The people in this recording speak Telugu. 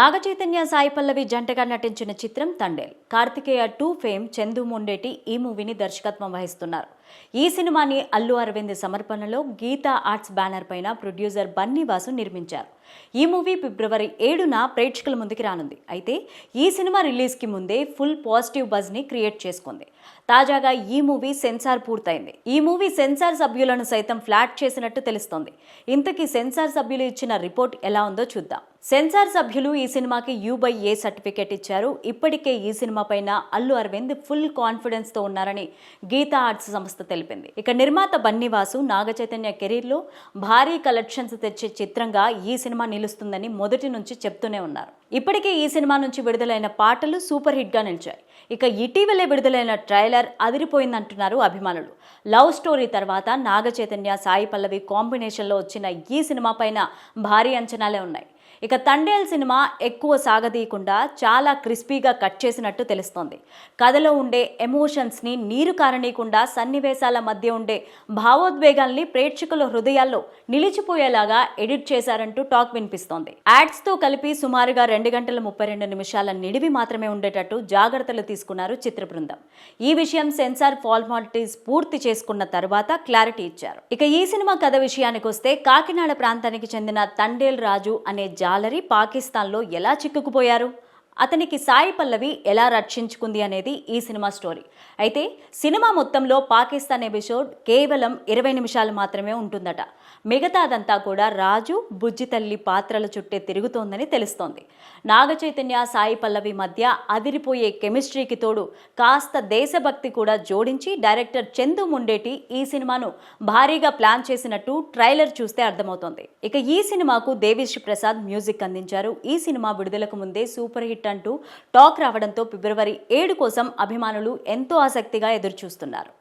నాగచైతన్య సాయి పల్లవి జంటగా నటించిన చిత్రం తండేల్. కార్తికేయ 2 ఫేమ్ చందు మొండేటి ఈ మూవీని దర్శకత్వం వహిస్తున్నారు. ఈ సినిమాని అల్లు అరవింద్ సమర్పణలో గీతా ఆర్ట్స్ బ్యానర్ పైన ప్రొడ్యూసర్ బన్నీవాసు నిర్మించారు. ఈ మూవీ ఫిబ్రవరి 7న ప్రేక్షకుల ముందుకి రానుంది. అయితే ఈ సినిమా రిలీజ్కి ముందే ఫుల్ పాజిటివ్ బజ్ని క్రియేట్ చేసుకుంది. తాజాగా ఈ మూవీ సెన్సార్ పూర్తయింది. ఈ మూవీ సెన్సార్ సభ్యులను సైతం ఫ్లాట్ చేసినట్టు తెలుస్తోంది. ఇంతకీ సెన్సార్ సభ్యులు ఇచ్చిన రిపోర్ట్ ఎలా ఉందో చూద్దాం. సెన్సార్ సభ్యులు ఈ సినిమాకి U/A సర్టిఫికేట్ ఇచ్చారు. ఇప్పటికే ఈ సినిమా పైన అల్లు అరవింద్ ఫుల్ కాన్ఫిడెన్స్ తో ఉన్నారని గీతా ఆర్ట్స్ సంస్థ తెలిపింది. ఇక నిర్మాత బన్నీవాసు నాగచైతన్య కెరీర్ లో భారీ కలెక్షన్స్ తెచ్చే చిత్రంగా ఈ సినిమా నిలుస్తుందని మొదటి నుంచి చెప్తూనే ఉన్నారు. ఇప్పటికే ఈ సినిమా నుంచి విడుదలైన పాటలు సూపర్ హిట్ గా నిలిచాయి. ఇక ఇటీవలే విడుదలైన ట్రైలర్ అదిరిపోయిందంటున్నారు అభిమానులు. లవ్ స్టోరీ తర్వాత నాగచైతన్య సాయి పల్లవి కాంబినేషన్లో వచ్చిన ఈ సినిమా పైన భారీ అంచనాలే ఉన్నాయి. ఇక తండేల్ సినిమా ఎక్కువ సాగదీయకుండా చాలా క్రిస్పీగా కట్ చేసినట్టు తెలుస్తోంది. కథలో ఉండే ఎమోషన్స్ని నీరు కారనీయకుండా సన్నివేశాల మధ్య ఉండే భావోద్వేగాల్ని ప్రేక్షకుల హృదయాల్లో నిలిచిపోయేలాగా ఎడిట్ చేశారంటూ టాక్ వినిపిస్తోంది. యాడ్స్తో కలిపి సుమారుగా 2 గంటల 32 నిమిషాల నిడివి మాత్రమే ఉండేటట్టు జాగ్రత్తలు తీసుకున్నారు చిత్ర బృందం. ఈ విషయం సెన్సార్ ఫార్మాలిటీస్ పూర్తి చేసుకున్న తర్వాత క్లారిటీ ఇచ్చారు. ఇక ఈ సినిమా కథ విషయానికి వస్తే కాకినాడ ప్రాంతానికి చెందిన తండేల్ రాజు అనే జాలరి పాకిస్తాన్లో ఎలా చిక్కుకుపోయారు, అతనికి సాయి పల్లవి ఎలా రక్షించుకుంది అనేది ఈ సినిమా స్టోరీ. అయితే సినిమా మొత్తంలో పాకిస్తాన్ ఎపిసోడ్ కేవలం 20 నిమిషాలు మాత్రమే ఉంటుందట. మిగతాదంతా కూడా రాజు బుజ్జి తల్లి పాత్రల చుట్టే తిరుగుతోందని తెలుస్తోంది. నాగచైతన్య సాయి పల్లవి మధ్య అదిరిపోయే కెమిస్ట్రీకి తోడు కాస్త దేశభక్తి కూడా జోడించి డైరెక్టర్ చందు మొండేటి ఈ సినిమాను భారీగా ప్లాన్ చేసినట్టు ట్రైలర్ చూస్తే అర్థమవుతోంది. ఇక ఈ సినిమాకు దేవిశ్రీ ప్రసాద్ మ్యూజిక్ అందించారు. ఈ సినిమా విడుదలకు ముందే సూపర్ హిట్ అంటూ టాక్ రావడంతో ఫిబ్రవరి 7 కోసం అభిమానులు ఎంతో ఆసక్తిగా ఎదురుచూస్తున్నారు.